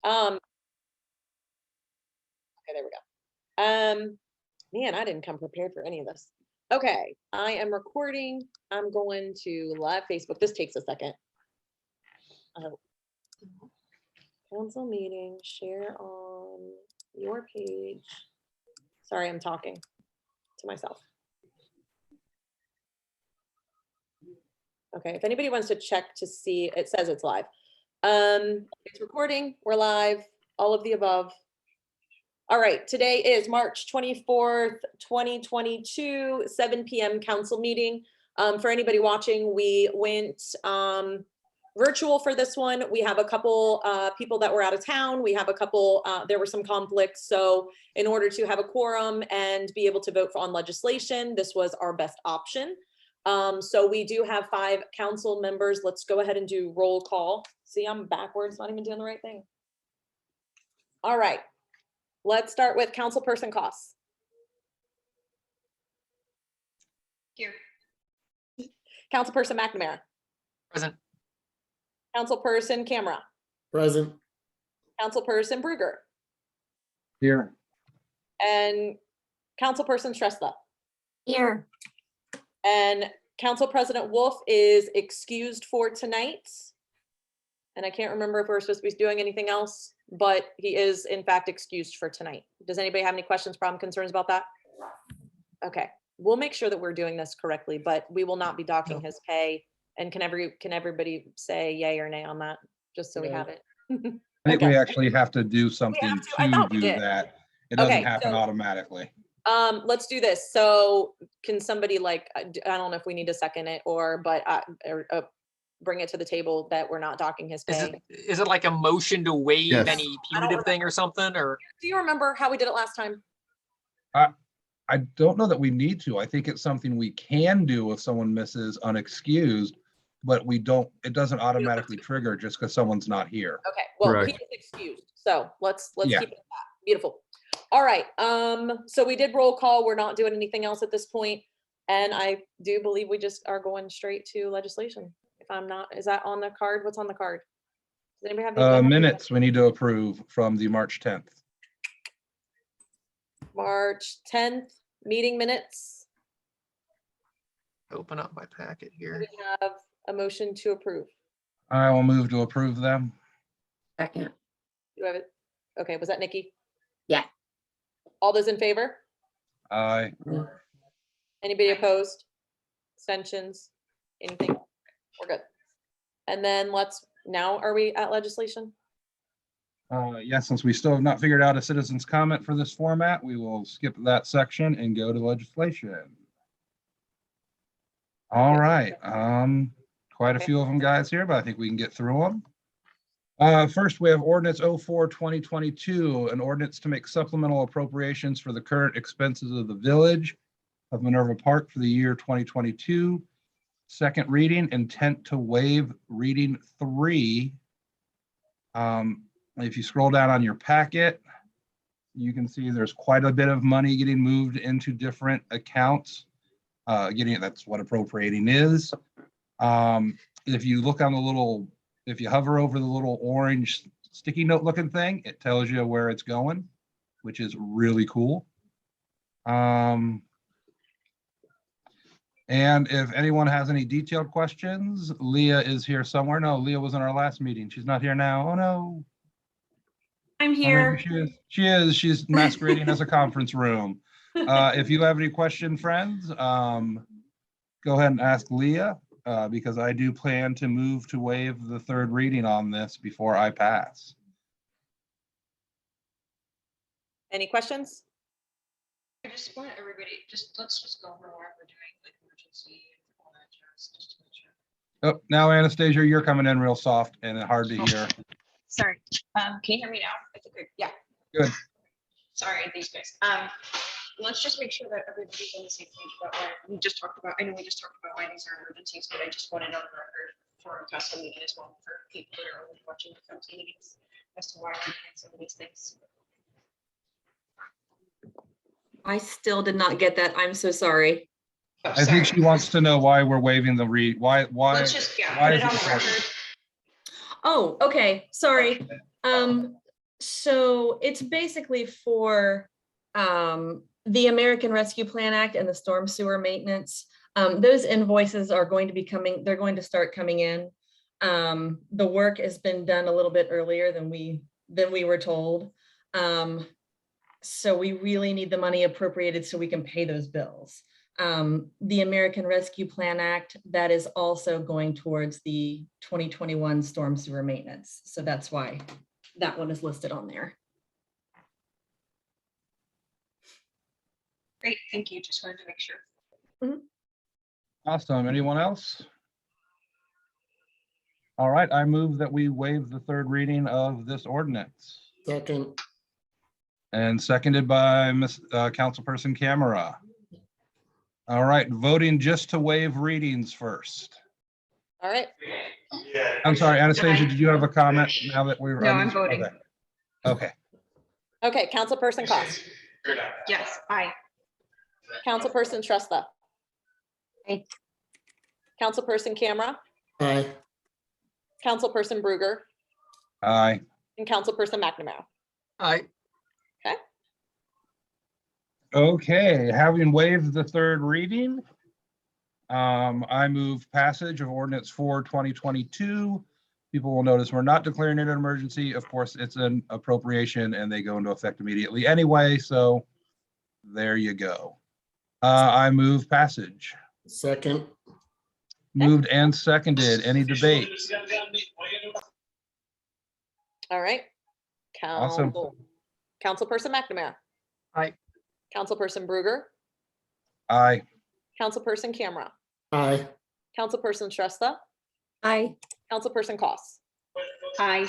Okay, there we go. Man, I didn't come prepared for any of this. Okay, I am recording. I'm going to live Facebook. This takes a second. Council meeting, share on your page. Sorry, I'm talking to myself. Okay, if anybody wants to check to see, it says it's live. It's recording, we're live, all of the above. All right, today is March 24th, 2022, 7 p.m. council meeting. For anybody watching, we went virtual for this one. We have a couple people that were out of town. We have a couple, there were some conflicts. So in order to have a quorum and be able to vote on legislation, this was our best option. So we do have 5 council members. Let's go ahead and do roll call. See, I'm backwards, not even doing the right thing. All right, let's start with Councilperson Koss. Here. Councilperson McNamara. Present. Councilperson Camera. Present. Councilperson Bruger. Here. And Councilperson Shrestha. Here. And Council President Wolf is excused for tonight. And I can't remember if we're supposed to be doing anything else, but he is in fact excused for tonight. Does anybody have any questions, problem, concerns about that? Okay, we'll make sure that we're doing this correctly, but we will not be docking his pay. And can everybody say yay or nay on that, just so we have it? I think Okay. we actually have to do something I to thought we do did. that. It doesn't Okay, happen so- automatically. Let's do this. So can somebody like, I don't know if we need to second it or bring it to the table that we're not docking his pay. Is it like a motion to waive Yes. any punitive thing or something, or? Do you remember how we did it last time? I don't know that we need to. I think it's something we can do if someone misses unexcused, but we don't, it doesn't automatically trigger just because someone's not here. Okay, well, Correct. he is excused. So let's Yeah. keep it at that. Beautiful. All right, so we did roll call. We're not doing anything else at this point. And I do believe we just are going straight to legislation. If I'm not, is that on the card? What's on the card? Does anybody have the Minutes we need to approve from the March 10th. March 10th, meeting minutes? Open up my packet Do here. we have a motion to approve? I will move to approve them. Second. Do you have it? Okay, was that Nikki? Yeah. All those in favor? Aye. Anybody opposed? Extensions? Anything? We're good. And then now are we at legislation? Yes, since we still have not figured out a citizen's comment for this format, we will skip that section and go to legislation. All right, quite a few of them guys here, but I think we can get through them. First, we have ordinance 04-2022, an ordinance to make supplemental appropriations for the current expenses of the village of Minerva Park for the year 2022. Second reading, intent to waive reading 3. If you scroll down on your packet, you can see there's quite a bit of money getting moved into different accounts. That's what appropriating is. If you look on the little, if you hover over the little orange sticky note looking thing, it tells you where it's going, which is really cool. And if anyone has any detailed questions, Leah is here somewhere. No, Leah was in our last meeting. She's not here now. Oh no. I'm Or maybe here. She is. She's masquerading as a conference room. If you have any question, friends, go ahead and ask Leah, because I do plan to move to waive the third reading on this before I pass. Any questions? I just want everybody, let's just go over what we're doing, like emergency, all that jazz, just to make sure. Oh, now Anastasia, you're coming in real soft and hard to hear. Sorry, can you hear me now? I think yeah. Good. Sorry, these guys. Let's just make sure that everybody's on the same page about what we just talked about. I know we just talked about why these are emergencies, but I just wanted on the record for a council meeting as well, for people that are only watching the council meetings, as to why we're doing some of these things. I still did not get that. I'm so sorry. Oh, I think sorry. she wants to know why we're waiving the why. Let's just, why put is it on it the important? record. Oh, okay. Sorry. So it's basically for the American Rescue Plan Act and the storm sewer maintenance. Those invoices are going to be coming, they're going to start coming in. The work has been done a little bit earlier than we were told. So we really need the money appropriated so we can pay those bills. The American Rescue Plan Act, that is also going towards the 2021 storm sewer maintenance. So that's why that one is listed on there. Great, thank you. Just wanted to make sure. Awesome. Anyone else? All right, I move that we waive the third reading of this ordinance. Second. And seconded by Councilperson Camera. All right, voting just to waive readings first. All right, I'm sorry, Anastasia, did you have a comment now that we're? No, I'm voting. Okay. okay, Councilperson Cost, Yes, aye. Councilperson Shrestha. Aye. Councilperson Camera, Aye. Councilperson Bruger, Aye. and Councilperson McNamara. I, Okay, having waived the third reading, I move passage of ordinance 4/2022. People will notice we're not declaring it an emergency. Of course, it's an appropriation and they go into effect immediately anyway, so there you go. I move passage. Second. Moved and seconded. Any debate? All right. Awesome. Councilperson McNamara. Aye. Councilperson Bruger, Aye. Councilperson Camera, Aye. Councilperson Shrestha, Aye. Councilperson Cost. Aye.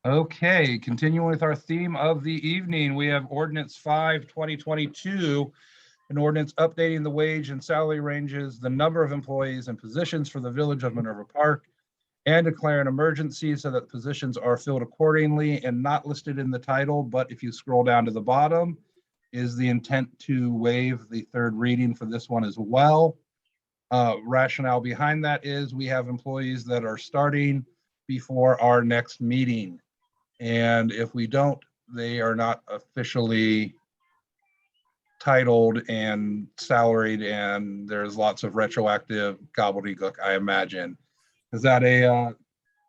Okay, continuing with our theme of the evening, we have ordinance 5/2022, an ordinance updating the wage and salary ranges, the number of employees and positions for the village of Minerva Park, and declare an emergency so that positions are filled accordingly and not listed in the title, but if you scroll down to the bottom, is the intent to waive the third reading for this one as well. Rationale behind that is we have employees that are starting before our next meeting. And if we don't, they are not officially titled and salaried, and there's lots of retroactive gobbledygook, I imagine. Is that a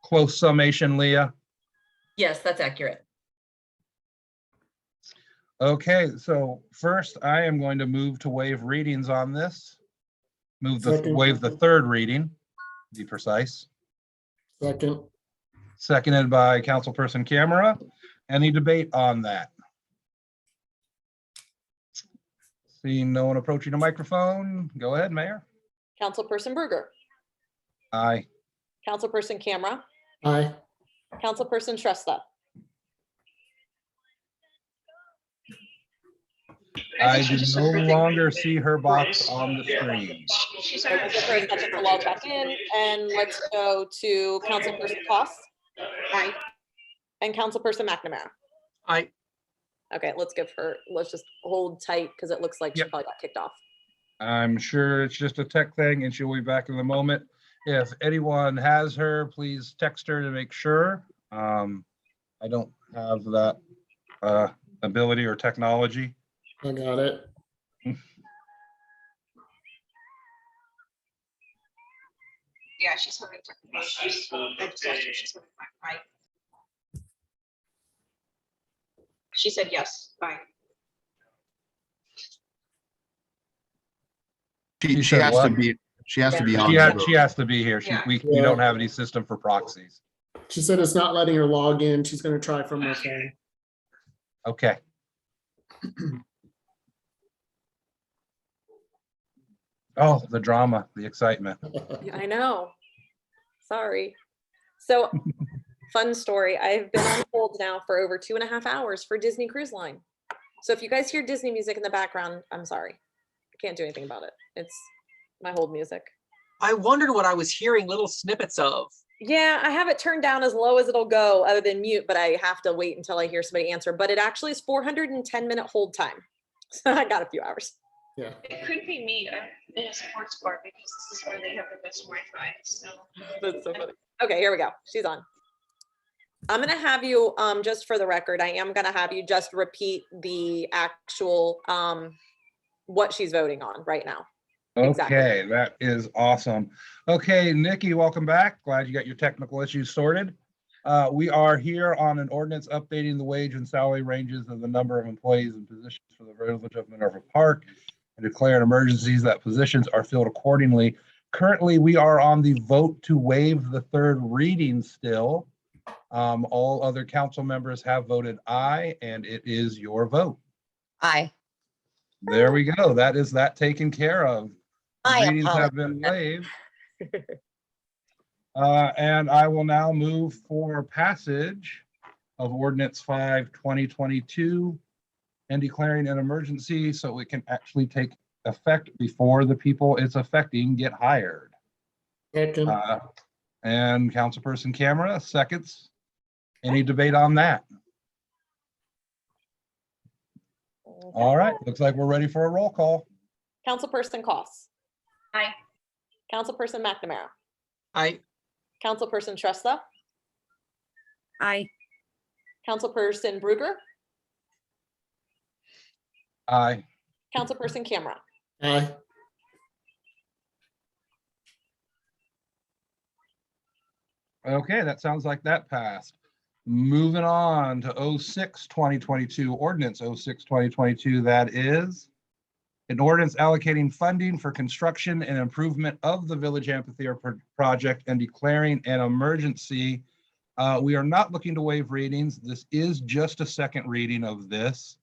close summation, Leah? Yes, that's accurate. Okay, so first I am going to move to waive readings on this. Second. Waive the third reading, to be precise. Second. Seconded by Councilperson Camera. Any debate on that? Seeing no one approaching the microphone, go ahead, Mayor. Councilperson Bruger, Aye. Councilperson Camera, Aye. Councilperson Shrestha, I think she do just no said her thing. longer see her box on the screen. She so said. we'll give her a second to log back in, and let's go to Councilperson Cost Aye. and Councilperson McNamara. I, Okay, let's just hold tight because it looks like she Yep. probably got kicked off. I'm sure it's just a tech thing and she'll be back in a moment. If anyone has her, please text her to make sure. I don't have that ability or technology. I got it. Yeah, she's having technical issues. I just asked her, she's having aye. She said yes, bye. She She said has what? to be, she has to be on. She has to be here. Yeah. We Yeah. don't have any system for proxies. She said it's not letting her log in. She's gonna try from her phone. Okay. Oh, the drama, the excitement. Yeah, I know. Sorry. So, fun story. I've been on hold now for over 2.5 hours for Disney Cruise Line. So if you guys hear Disney music in the background, I'm sorry. I can't do anything about it. It's my hold music. I wondered what I was hearing little snippets of. Yeah, I have it turned down as low as it'll go other than mute, but I have to wait until I hear somebody answer. But it actually is 410-minute hold time. So I got a few hours. Yeah. It could be me. I'm in a sports bar because this is where they have the best Wi-Fi, so. That's so funny. Okay, here we go. She's on. I'm gonna have you, just for the record, I am gonna have you just repeat the actual, what she's voting on right now. Exactly. Okay, that is awesome. Okay, Nikki, welcome back. Glad you got your technical issues sorted. We are here on an ordinance updating the wage and salary ranges of the number of employees and positions for the Village of Minerva Park and declaring emergencies that positions are filled accordingly. Currently, we are on the vote to waive the third reading still. All other council members have voted aye, and it is your vote. Aye. There we go. That is that taken care of. I Readings have been waived. And I will now move for passage of ordinance 5/2022 and declaring an emergency so it can actually take effect before the people it's affecting get hired. Second. And Councilperson Camera, seconds. Any debate on that? All right, looks like we're ready for a roll call. Councilperson Costs, Aye. Councilperson McNamara, I, Councilperson Shrestha, Aye. Councilperson Bruegger, Aye. Councilperson Camera. Aye. Okay, that sounds like that passed. Moving on to 06/2022, ordinance 06/2022, that is an ordinance allocating funding for construction and improvement of the Village Amphitheater project and declaring an emergency. We are not looking to waive readings. This is just a second reading of this.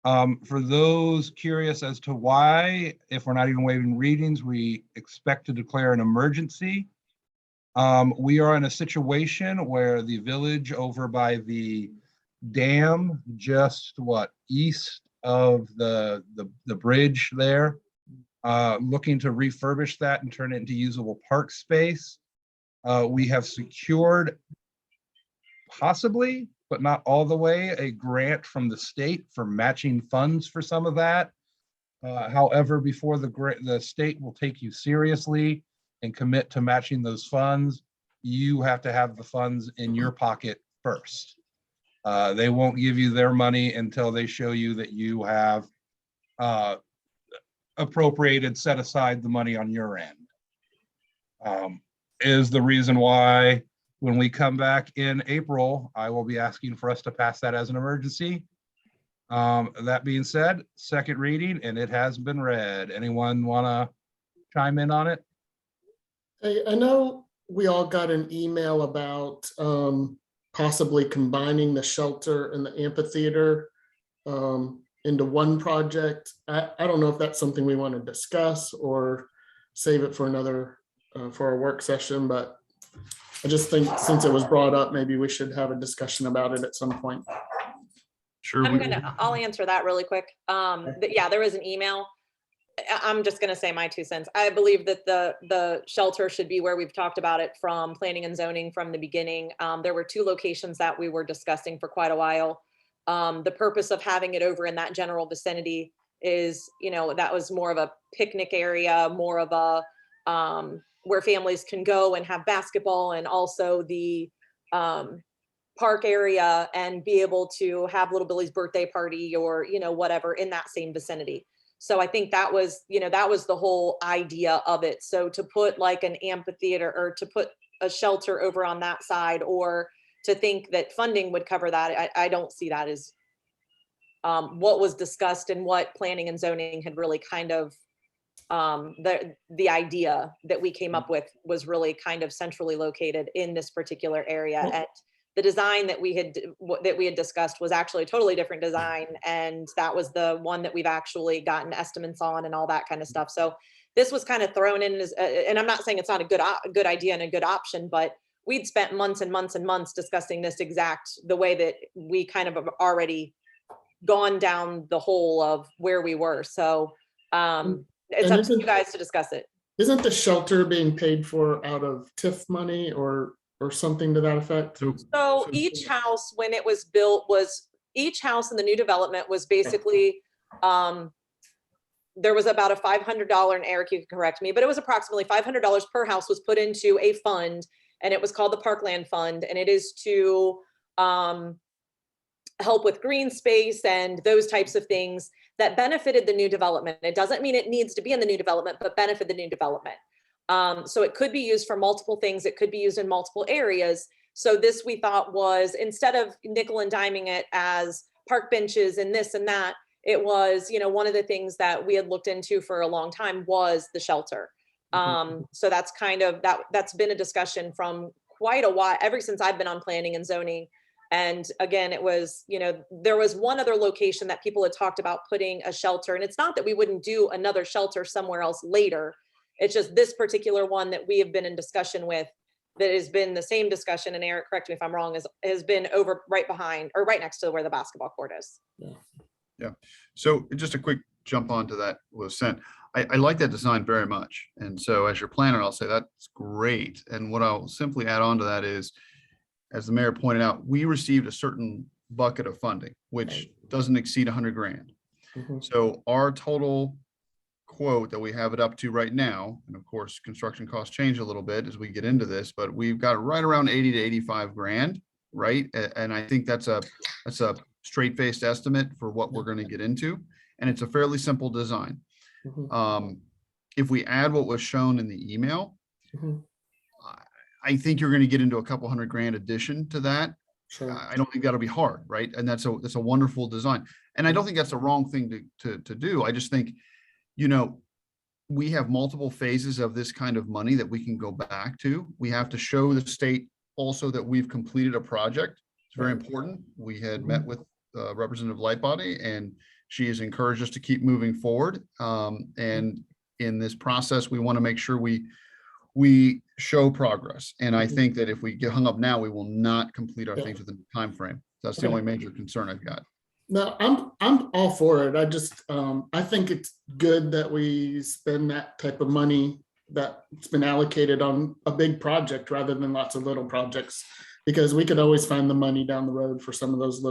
For those curious as to why, if we're not even waiving readings, we expect to declare an emergency. We are in a situation where the village over by the dam, just east of the bridge there, looking to refurbish that and turn it into usable park space. We have secured possibly, but not all the way, a grant from the state for matching funds for some of that. However, before the state will take you seriously and commit to matching those funds, you have to have the funds in your pocket first. They won't give you their money until they show you that you have appropriated, set aside the money on your end. Is the reason why when we come back in April, I will be asking for us to pass that as an emergency. That being said, second reading, and it has been read. Anyone want to chime in on it? I know we all got an email about possibly combining the shelter and the amphitheater into one project. I don't know if that's something we want to discuss or save it for another for a work session, but I just think since it was brought up, maybe we should have a discussion about it at some point. sure. I'll answer that really quick. Yeah, there was an email. I'm just gonna say my 2 cents. I believe that the shelter should be where we've talked about it from planning and zoning from the beginning. There were 2 locations that we were discussing for quite a while. The purpose of having it over in that general vicinity is, that was more of a picnic area, more of a where families can go and have basketball, and also the park area, and be able to have Little Billy's birthday party or, whatever in that same vicinity. So I think that was, that was the whole idea of it. So to put like an amphitheater or to put a shelter over on that side, or to think that funding would cover that, I don't see that as what was discussed and what planning and zoning had really kind of, the idea that we came up with was really kind of centrally located in this particular area. And the design that we had discussed was actually a totally different design, and that was the one that we've actually gotten estimates on and all that kind of stuff. So this was kind of thrown in as, and I'm not saying it's not a good idea and a good option, but we'd spent months and months and months discussing this the way that we kind of have already gone down the hole of where we were. So it's up to you guys to discuss it. Isn't the shelter being paid for out of TIF money or something to that effect? So each house, when it was built, each house in the new development was basically there was about a $500, and Eric, you can correct me, but it was approximately $500 per house was put into a fund, and it was called the Parkland Fund, and it is to help with green space and those types of things that benefited the new development. It doesn't mean it needs to be in the new development, but benefit the new development. So it could be used for multiple things. It could be used in multiple areas. So this we thought was, instead of nickel and diming it as park benches and this and that, it was, you know, one of the things that we had looked into for a long time was the shelter. So that's kind of, that's been a discussion from quite a while, ever since I've been on planning and zoning. And again, it was, you know, there was one other location that people had talked about putting a shelter, and it's not that we wouldn't do another shelter somewhere else later. It's just this particular one that we have been in discussion with, that has been the same discussion, and Eric, correct me if I'm wrong, has been over right behind or right next to where the basketball court is. So just a quick jump onto that was sent. I like that design very much. And so as your planner, I'll say that's great. And what I'll simply add on to that is, as the mayor pointed out, we received a certain bucket of funding, which doesn't exceed 100 grand. Mhm. So our total quote that we have it up to right now, and of course, construction costs change a little bit as we get into this, but we've got right around 80 to 85 grand, right? And I think that's a straight-faced estimate for what we're going to get into. And it's a fairly simple design. Mhm. If we add what was shown in the email, Mhm. I think you're going to get into a couple $100 grand addition to that. Sure. I don't think that'll be hard, right? And that's a wonderful design. And I don't think that's the wrong thing to do. I just think, you know, we have multiple phases of this kind of money that we can go back to. We have to show the state also that we've completed a project. It's very important. We had met with Representative Lightbody, and she has encouraged us to keep moving forward. And in this process, we want to make sure we show progress. And I think that if we get hung up now, we will not complete our things within the time frame. That's the only major concern I've got. No, I'm all for it. I just, I think it's good that we spend that type of money that's been allocated on a big project rather than lots of little projects, because we could always find the money down the road for some of those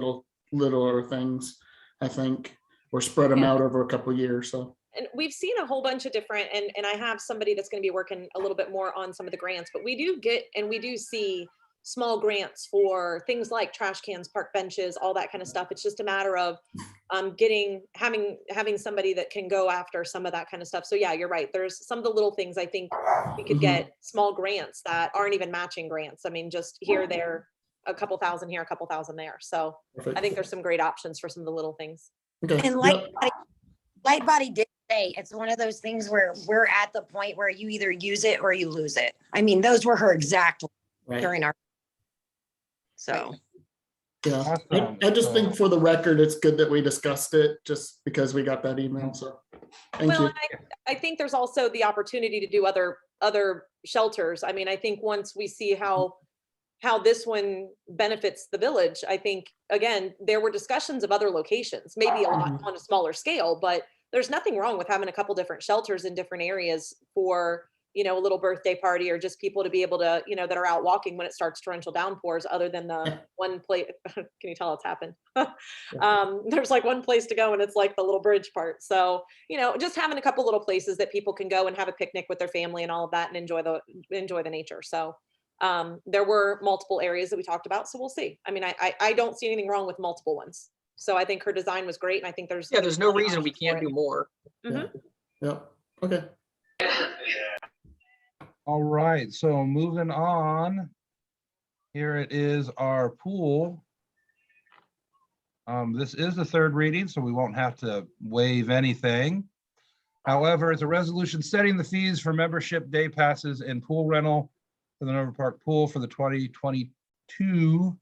littler things, I think, or spread them out over a couple of years. So. And we've seen a whole bunch of different, and I have somebody that's going to be working a little bit more on some of the grants, but we do get, and we do see small grants for things like trash cans, park benches, all that kind of stuff. It's just a matter of having somebody that can go after some of that kind of stuff. So yeah, you're right. There's some of the little things I think we could get small grants that aren't even matching grants. I mean, just here, there, a couple thousand here, a couple thousand there. So I think there's some great options for some of the little things. Okay. And Lightbody did say it's one of those things where we're at the point where you either use it or you lose it. I mean, those were her exact words Right. during our. So. Yeah, Awesome. I just think for the record, it's good that we discussed it just because we got that email. So thank Well, you. and I think there's also the opportunity to do other shelters. I mean, I think once we see how this one benefits the village, I think, again, there were discussions of other locations, maybe a lot on a smaller scale, but there's nothing wrong with having a couple different shelters in different areas for, you know, a little birthday party, or just people to be able to, you know, that are out walking when it starts torrential downpours, other than the one place. Can you tell it's happened? There's like one place to go, and it's like the little bridge part. So, you know, just having a couple little places that people can go and have a picnic with their family and all of that, and enjoy the nature. So there were multiple areas that we talked about, so we'll see. I mean, I don't see anything wrong with multiple ones. So I think her design was great, and I think there's no reason we can't do more. Yeah. Okay. All right, so moving on. Here it is, our pool. This is the third reading, so we won't have to waive anything. However, it's a resolution setting the fees for membership day passes and pool rental for the Nova Park Pool for the 2022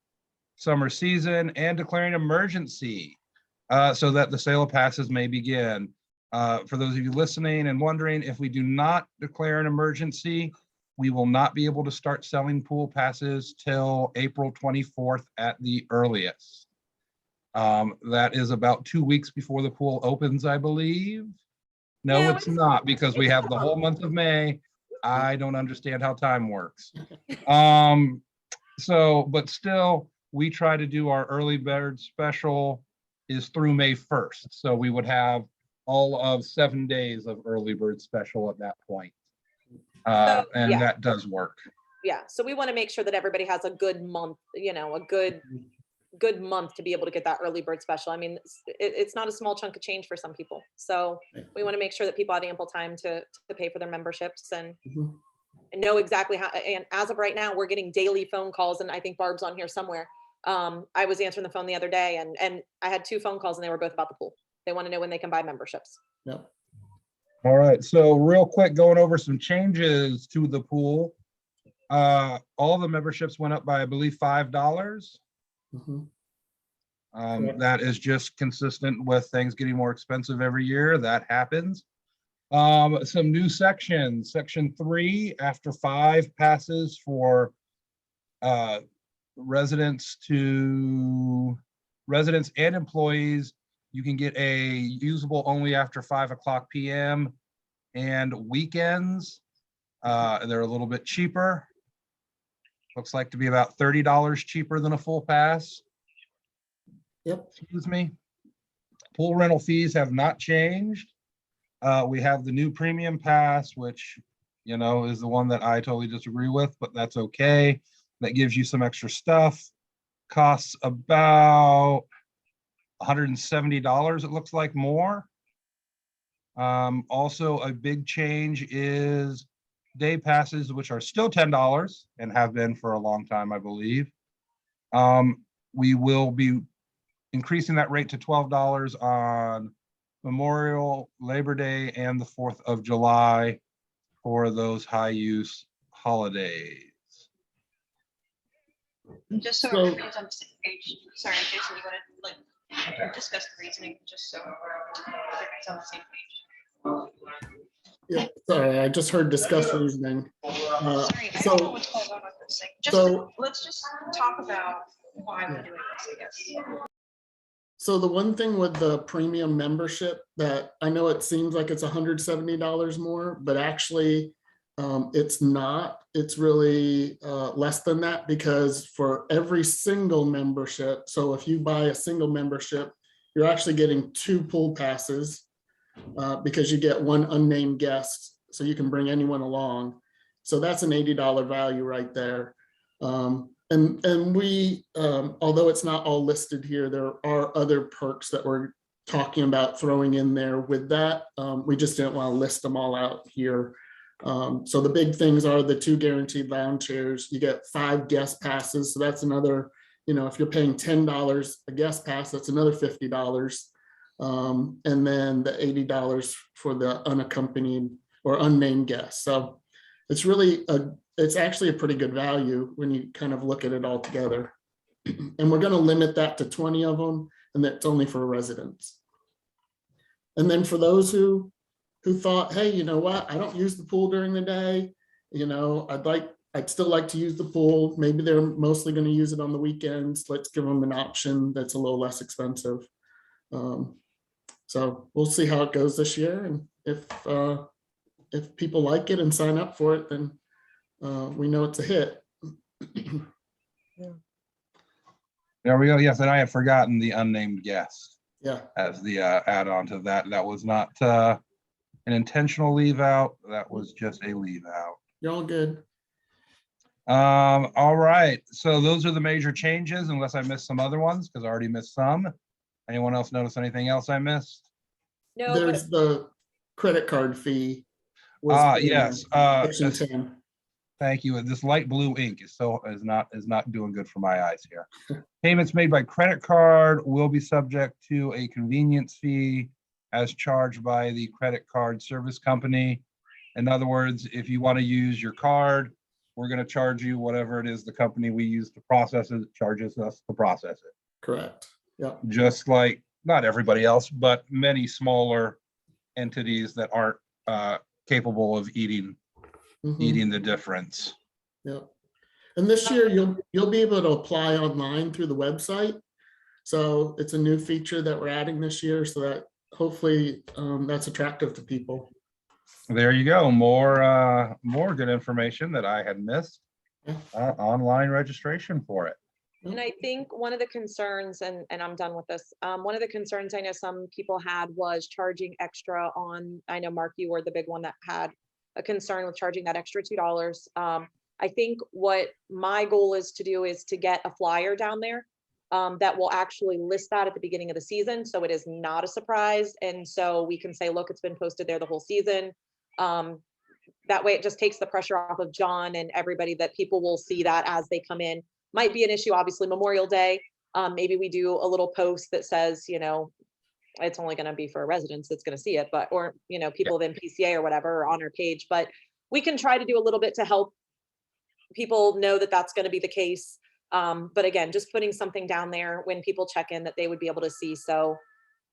summer season, and declaring emergency so that the sale of passes may begin. For those of you listening and wondering, if we do not declare an emergency, we will not be able to start selling pool passes till April 24th at the earliest. That is about 2 weeks before the pool opens, I believe. No, Yeah, it's not, because we have the whole month of May. I don't understand how time works. But still, we try to do our early bird special is through May 1st. So we would have all of 7 days of early bird special at that point. So, And yeah. that does work. Yeah, so we want to make sure that everybody has a good month, you know, a good month to be able to get that early bird special. I mean, it's not a small chunk of change for some people. So we want to make sure that people have ample time to pay for their memberships and Mhm. know exactly how, and as of right now, we're getting daily phone calls, and I think Barb's on here somewhere. I was answering the phone the other day, and I had 2 phone calls, and they were both about the pool. They want to know when they can buy memberships. Yep. All right, so real quick, going over some changes to the pool. All the memberships went up by, I believe, $5. Mhm. Correct. That is just consistent with things getting more expensive every year. That happens. Some new sections. Section 3, after 5 passes for residents and employees, you can get a usable only after 5 o'clock PM and weekends. They're a little bit cheaper. Looks like to be about $30 cheaper than a full pass. Yep. Excuse me. Pool rental fees have not changed. We have the new premium pass, which, you know, is the one that I totally disagree with, but that's okay. That gives you some extra stuff. Costs about $170, it looks like, more. Also a big change is day passes, which are still $10 and have been for a long time, I believe. We will be increasing that rate to $12 on Memorial, Labor Day, and the 4th of July for those high use holidays. Just so So- everybody's on the same page, sorry, Jason, you want to like discuss the reasoning, just so everybody's on the same page. Yeah, sorry, I just heard discuss reasoning. Sorry, I don't know So, what's going on with this thing. Just, so- let's just talk about why we're doing this, I guess. so the one thing with the premium membership that I know it seems like it's $170 more, but actually it's not. It's really less than that, because for every single membership, so if you buy a single membership, you're actually getting 2 pool passes because you get 1 unnamed guest, so you can bring anyone along. So that's an $80 value right there. And we, although it's not all listed here, there are other perks that we're talking about throwing in there with that. We just didn't want to list them all out here. So the big things are the 2 guaranteed lounge chairs. You get 5 guest passes. So that's another, you know, if you're paying $10 a guest pass, that's another $50. And then the $80 for the unaccompanied or unnamed guests. So it's really it's actually a pretty good value when you kind of look at it all together. And we're going to limit that to 20 of them, and that's only for residents. And then for those who thought, hey, you know what, I don't use the pool during the day, you know, I'd still like to use the pool. Maybe they're mostly going to use it on the weekends. Let's give them an option that's a little less expensive. So we'll see how it goes this year, and if people like it and sign up for it, then we know it's a hit. There we go. Yes, and I had forgotten the unnamed guest Yeah, as the add-on to that. That was not an intentional leave out. That was just a leave out. you're all good. All right. So those are the major changes, unless I missed some other ones, because I already missed some. Anyone else notice anything else I missed? No, There's but the credit card fee. was in Yes. Section 10. Thank you. This light blue ink is not doing good for my eyes here. Payments made by credit card will be subject to a convenience fee as charged by the credit card service company. In other words, if you want to use your card, we're going to charge you whatever it is the company we use to process it charges us to process it. Correct. Yep. Just like not everybody else, but many smaller entities that aren't capable of eating Mhm. the difference. Yep. And this year you'll be able to apply online through the website. So it's a new feature that we're adding this year, so that hopefully that's attractive to people. There you go. More good information that I had missed. Yeah. Online registration for it. And I think one of the concerns, and I'm done with this, one of the concerns I know some people had was charging extra on, I know Mark, you were the big one that had a concern with charging that extra $2. I think what my goal is to do is to get a flyer down there that will actually list that at the beginning of the season, so it is not a surprise. And so we can say, look, it's been posted there the whole season. That way it just takes the pressure off of John and everybody, that people will see that as they come in. Might be an issue, obviously, Memorial Day. Maybe we do a little post that says, you know, it's only going to be for a residents that's going to see it, but, or, you know, people of NPCA or whatever on our page, but we can try to do a little bit to help people know that that's going to be the case. But again, just putting something down there when people check in that they would be able to see. So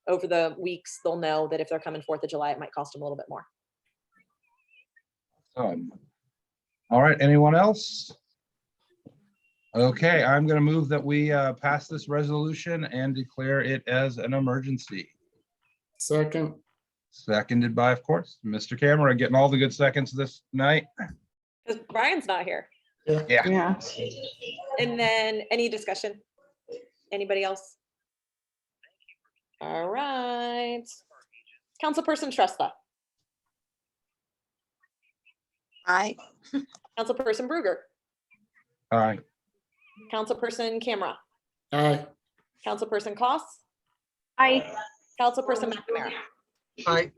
over the weeks, they'll know that if they're coming 4th of July, it might cost them a little bit more. All right, anyone else? Okay, I'm gonna move that we pass this resolution and declare it as an emergency. Second, Seconded by, of course, Mr. Camera, getting all the good seconds this night. Because Brian's not here. yeah, Yeah. And then any discussion? Anybody else? All right. Councilperson Shrestha, Aye. Councilperson Bruger, All right, Councilperson Camera, aye, Councilperson Koss, I, Councilperson McNamara. Aye.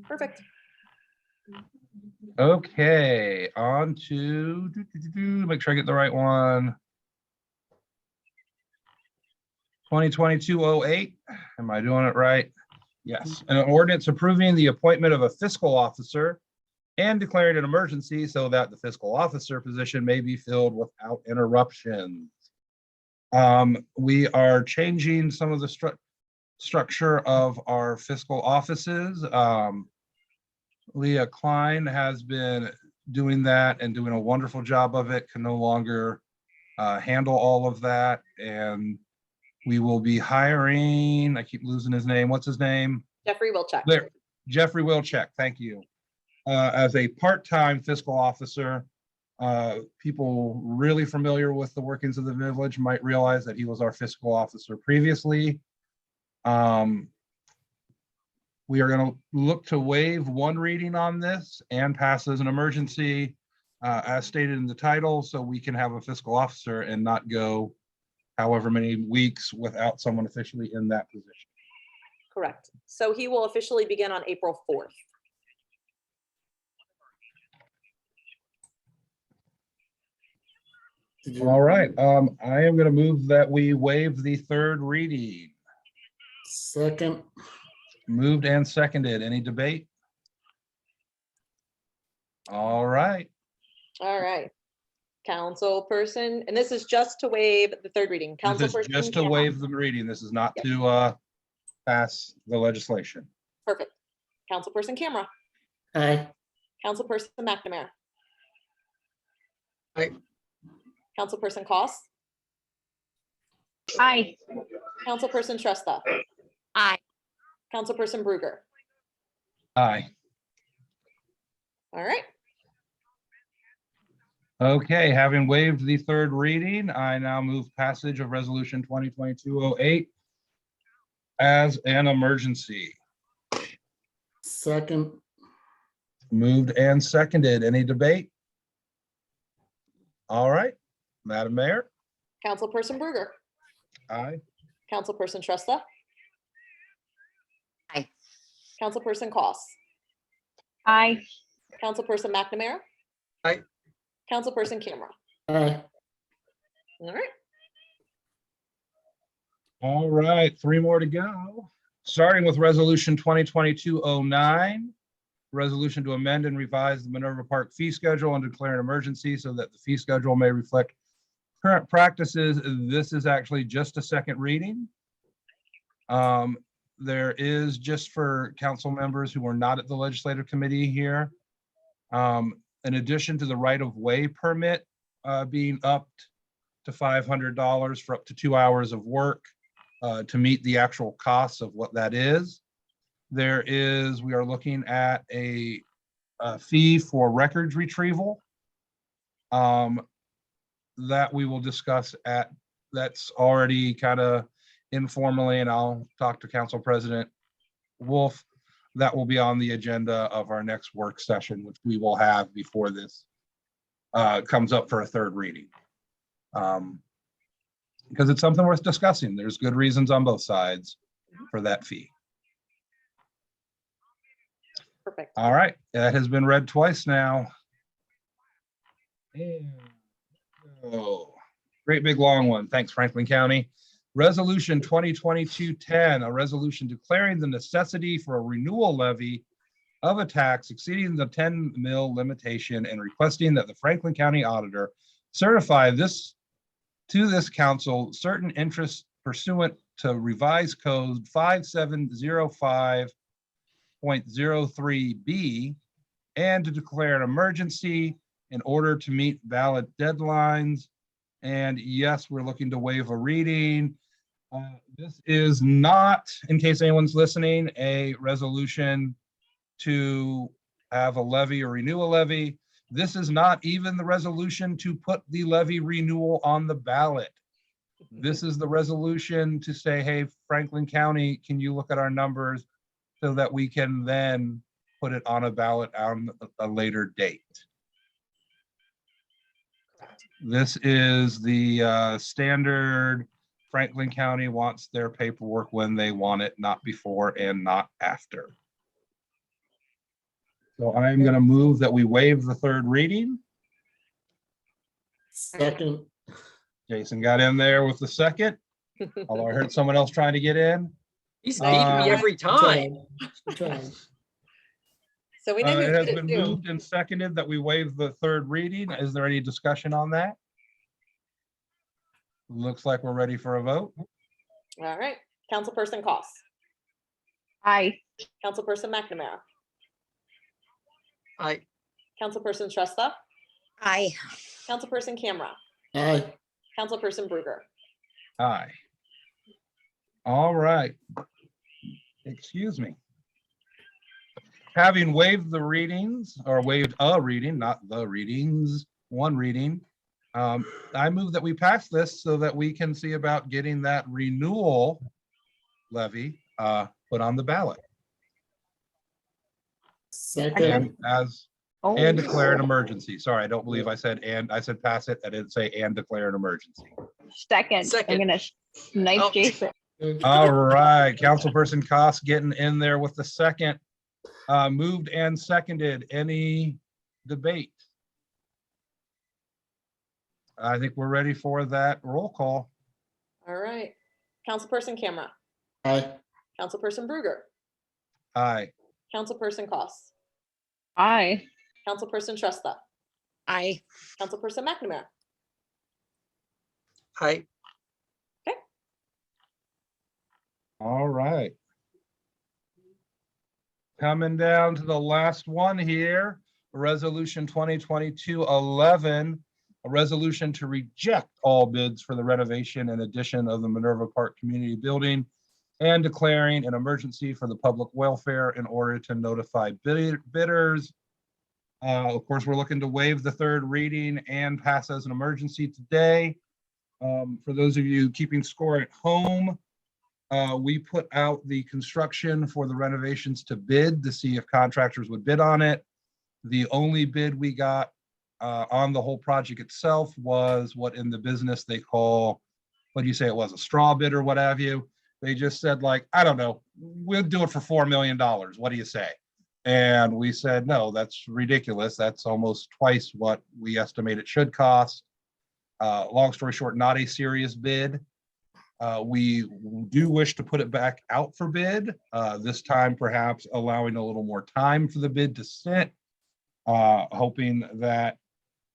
Perfect. okay, on to, make sure I get the right one. 2022-08, am I doing it right? Yes, an ordinance approving the appointment of a fiscal officer and declaring an emergency so that the fiscal officer position may be filled without interruptions. We are changing some of the structure of our fiscal offices. Leah Klein has been doing that and doing a wonderful job of it, can no longer handle all of that. And we will be hiring, I keep losing his name, what's his name? Jeffrey Wilczek. There, Jeffrey Wilczek, thank you. As a part-time fiscal officer. People really familiar with the workings of the village might realize that he was our fiscal officer previously. We are going to look to waive one reading on this and pass as an emergency, as stated in the title, so we can have a fiscal officer and not go however many weeks without someone officially in that position. Correct. So he will officially begin on April 4th. did you? All right, I am going to move that we waive the third reading. Second, Moved and seconded. Any debate? All right, All right. Councilperson, and this is just to waive the third reading. this is Councilperson just to Camera. waive the reading. This is not to pass the legislation. Perfect. Councilperson Camera, aye, Councilperson McNamara. Aye. Councilperson Koss, I, Councilperson Shrestha, Aye. Councilperson Bruger. Aye. All right. Okay, having waived the third reading, I now move passage of resolution 2022-08 as an emergency. second, Moved and seconded. Any debate? All right, Madam Mayor. Councilperson Bruger, Aye. Councilperson Shrestha. Aye. Councilperson Koss, I, Councilperson McNamara. Aye. Councilperson Camera. aye, All right. All right, three more to go. Starting with resolution 2022-09, resolution to amend and revise the Minerva Park fee schedule and declare an emergency so that the fee schedule may reflect current practices. This is actually just a second reading. There is, just for council members who are not at the legislative committee here, in addition to the right-of-way permit being upped to $500 for up to 2 hours of work to meet the actual costs of what that is. We are looking at a fee for records retrieval. that we will discuss that's already kind of informally, and I'll talk to Council President Wolf. That will be on the agenda of our next work session, which we will have before this comes up for a third reading. Because it's something worth discussing. There's good reasons on both sides for that fee. Perfect. All right, that has been read twice now. And, oh, great big long one. Thanks, Franklin County. Resolution 2022-10, a resolution declaring the necessity for a renewal levy of a tax exceeding the 10 mil limitation and requesting that the Franklin County Auditor certify this to this council certain interests pursuant to revised code 5705.03B and to declare an emergency in order to meet ballot deadlines. And yes, we're looking to waive a reading. This is not, in case anyone's listening, a resolution to have a levy or renew a levy. This is not even the resolution to put the levy renewal on the ballot. This is the resolution to say, hey, Franklin County, can you look at our numbers so that we can then put it on a ballot on a later date? This is the standard. Franklin County wants their paperwork when they want it, not before and not after. So I'm going to move that we waive the third reading. Second. Jason got in there with the second, although I heard someone else trying to get in. He's beating me every time. So we know who It has did been it too. moved and seconded that we waive the third reading. Is there any discussion on that? Looks like we're ready for a vote. All right. Councilperson Cost, Aye. Councilperson McNamara, I, Councilperson Shrestha, Aye. Councilperson Camera, Aye. Councilperson Bruger. Aye. All right. Excuse me. Having waived the readings, or waived a reading, not the readings, one reading, I move that we pass this so that we can see about getting that renewal levy put on the ballot. Second. And declare an emergency. Sorry, I don't believe I said and. I said pass it. I didn't say and declare an emergency. Second. Second. I'm gonna snipe Oh. Jason. All right, Councilperson Cost getting in there with the second. Moved and seconded. Any debate? I think we're ready for that roll call. All right. Councilperson Camera, Aye. Councilperson Bruger, Aye. Councilperson Cost, Aye. Councilperson Shrestha, Aye. Councilperson McNamara. I, All right. Coming down to the last one here, Resolution 2022-11, a resolution to reject all bids for the renovation and addition of the Minerva Park Community Building and declaring an emergency for the public welfare in order to notify bidders. Of course, we're looking to waive the third reading and pass as an emergency today. For those of you keeping score at home, we put out the construction for the renovations to bid to see if contractors would bid on it. The only bid we got on the whole project itself was what in the business they call, what do you say it was, a straw bid or what have you. They just said like, I don't know, we'll do it for $4 million. What do you say? And we said, no, that's ridiculous. That's almost twice what we estimate it should cost. Long story short, not a serious bid. We do wish to put it back out for bid, this time perhaps allowing a little more time for the bid to sit, hoping that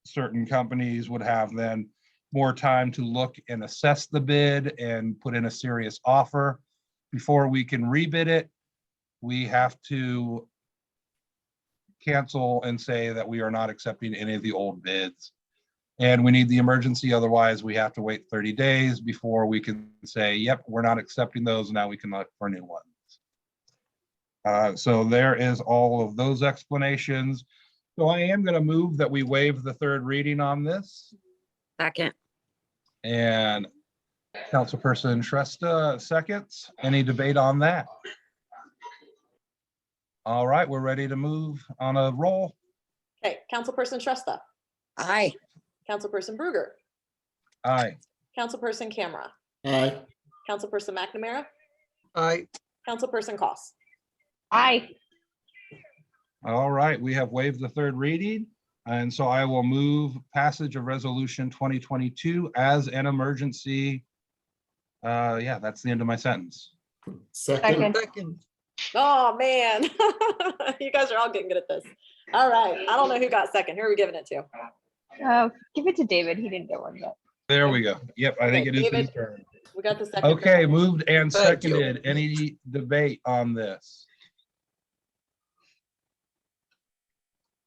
certain companies would have then more time to look and assess the bid and put in a serious offer. Before we can rebid it, we have to cancel and say that we are not accepting any of the old bids. And we need the emergency, otherwise we have to wait 30 days before we can say, yep, we're not accepting those, now we can look for new ones. So there is all of those explanations. So I am going to move that we waive the third reading on this. Second. And Councilperson Shrestha seconds. Any debate on that? All right, we're ready to move on a roll. Okay, Councilperson Shrestha, Aye. Councilperson Bruger, Aye. Councilperson Camera, Aye. Councilperson McNamara, Aye. Councilperson Cost. Aye. All right, we have waived the third reading. And so I will move passage of resolution 2022 as an emergency. Yeah, that's the end of my sentence. Second. Second. Oh, man. You guys are all getting good at this. All right, I don't know who got second. Who are we giving it to? Give it to David. He didn't get one yet. There we go. Yep, I think it Okay, is his David. turn. We got the second. Okay, moved and Thank you. seconded. Any debate on this?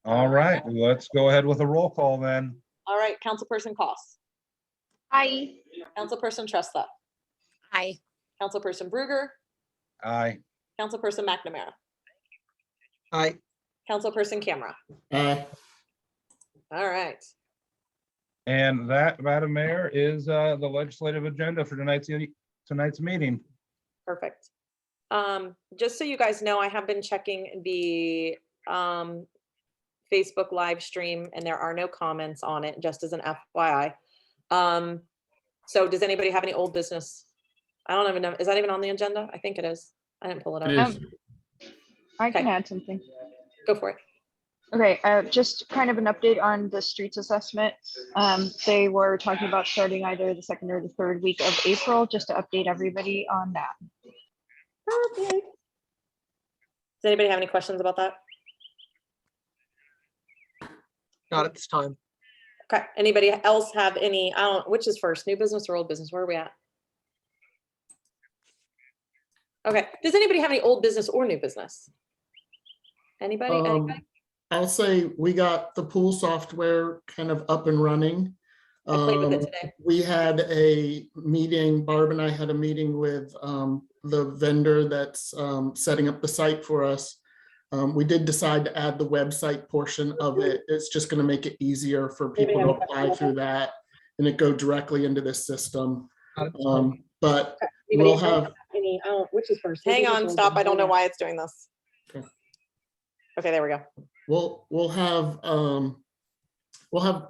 All right, let's go ahead with a roll call then. All right, Councilperson Cost, Aye. Councilperson Shrestha, Aye. Councilperson Bruger, Aye. Councilperson McNamara, Aye. Councilperson Camera. Aye. All right. And that, Madam Mayor, is the legislative agenda for tonight's meeting. Perfect. Just so you guys know, I have been checking the Facebook live stream and there are no comments on it, just as an FYI. So does anybody have any old business? I don't even know. Is that even on the agenda? I think it is. I didn't pull it It up. is. I can Okay. add something. Go for it. Okay, just kind of an update on the streets assessment. They were talking about starting either the second or the third week of April, just to update everybody on that. Perfect. Does anybody have any questions about that? Not at this time. Okay, anybody else have any, I don't, which is first, new business or old business? Where are we at? Okay, does anybody have any old business or new business? Anybody? Anybody? I'll say we got the pool software kind of up and running. I played with it Um, today. We had a meeting, Barb and I had a meeting with the vendor that's setting up the site for us. We did decide to add the website portion of it. It's just going to make it easier for people to apply through that and it go directly into this system. But Anybody we'll have, any, which is first? Hang on, stop. I don't know why it's doing this. Okay. Okay, there we go. we'll have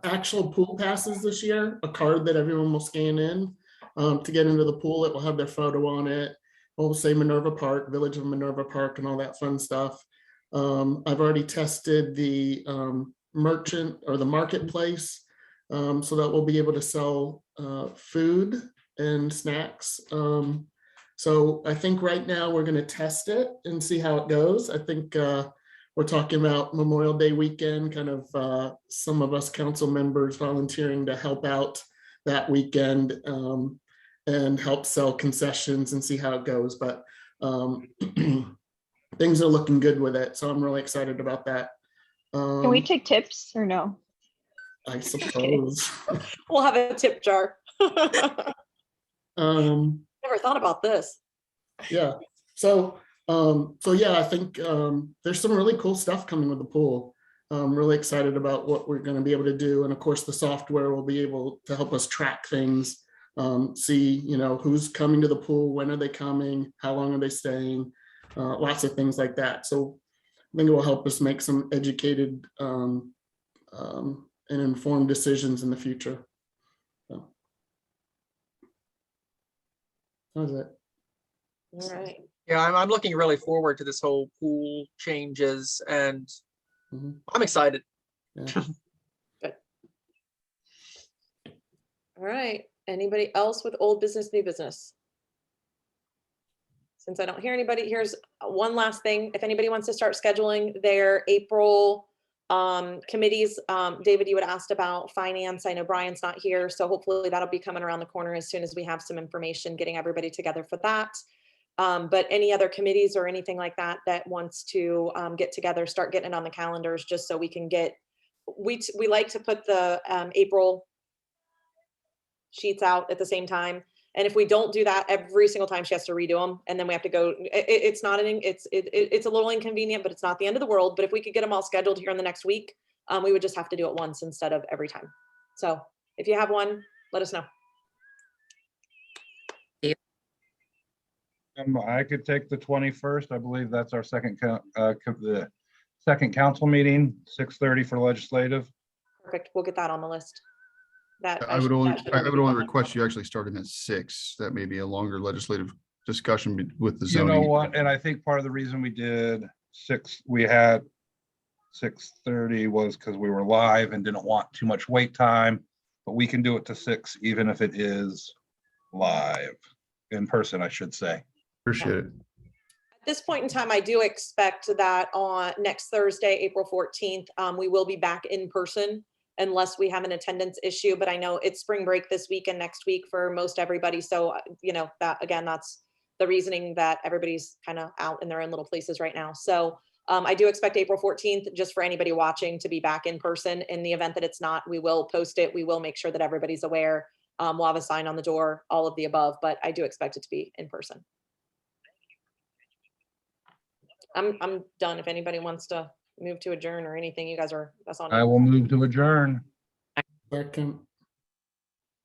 actual pool passes this year, a card that everyone will scan in to get into the pool. It will have their photo on it. We'll say Minerva Park, Village of Minerva Park, and all that fun stuff. I've already tested the merchant or the marketplace so that we'll be able to sell food and snacks. So I think right now we're going to test it and see how it goes. I think we're talking about Memorial Day weekend, kind of some of us council members volunteering to help out that weekend and help sell concessions and see how it goes. But things are looking good with it. So I'm really excited about that. Can we take tips or no? I suppose. We'll have a tip jar. Um, Never thought about this. yeah. So yeah, I think there's some really cool stuff coming with the pool. I'm really excited about what we're going to be able to do. And of course, the software will be able to help us track things, see, who's coming to the pool, when are they coming, how long are they staying, lots of things like that. So I think it will help us make some educated and informed decisions in the future. So. That was it. All right. Yeah, I'm looking really forward to this whole pool changes and Mhm. I'm excited. Yeah. All right. Anybody else with old business, new business? Since I don't hear anybody, here's one last thing. If anybody wants to start scheduling their April committees, David, you had asked about finance. I know Brian's not here, so hopefully that'll be coming around the corner as soon as we have some information, getting everybody together for that. But any other committees or anything like that that wants to get together, start getting it on the calendars, just so we can get, we like to put the April sheets out at the same time. And if we don't do that, every single time she has to redo them, and then we have to go, it's not it's a little inconvenient, but it's not the end of the world. But if we could get them all scheduled here in the next week, we would just have to do it once instead of every time. So If you have one, let us know. I could take the 21st. I believe that's our the second council meeting, 6:30 for legislative. Perfect. We'll get that on the list. That I would only, that should I already would be only on the request list. you actually starting at 6. That may be a longer legislative discussion with the You know zoning. what? And I think part of the reason we did 6, we had 6:30 was because we were live and didn't want too much wait time. But we can do it to 6, even if it is live, in person, I should say. Appreciate it. At this point in time, I do expect that on next Thursday, April 14th, we will be back in person unless we have an attendance issue, but I know it's spring break this week and next week for most everybody. So, you know, that again, that's the reasoning that everybody's kind of out in their own little places right now. So I do expect April 14th, just for anybody watching, to be back in person. In the event that it's not, we will post it. We will make sure that everybody's aware. We'll have a sign on the door, all of the above, but I do expect it to be in person. I'm done. If anybody wants to move to adjourn or anything, you guys are, that's on I you. will move to adjourn. Second.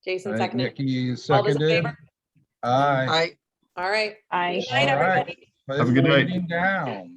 Jason I think seconded. Nikki All those in seconded. favor? Aye. I, All right. I. Good night, All right. everybody. Have a good night. Meeting down.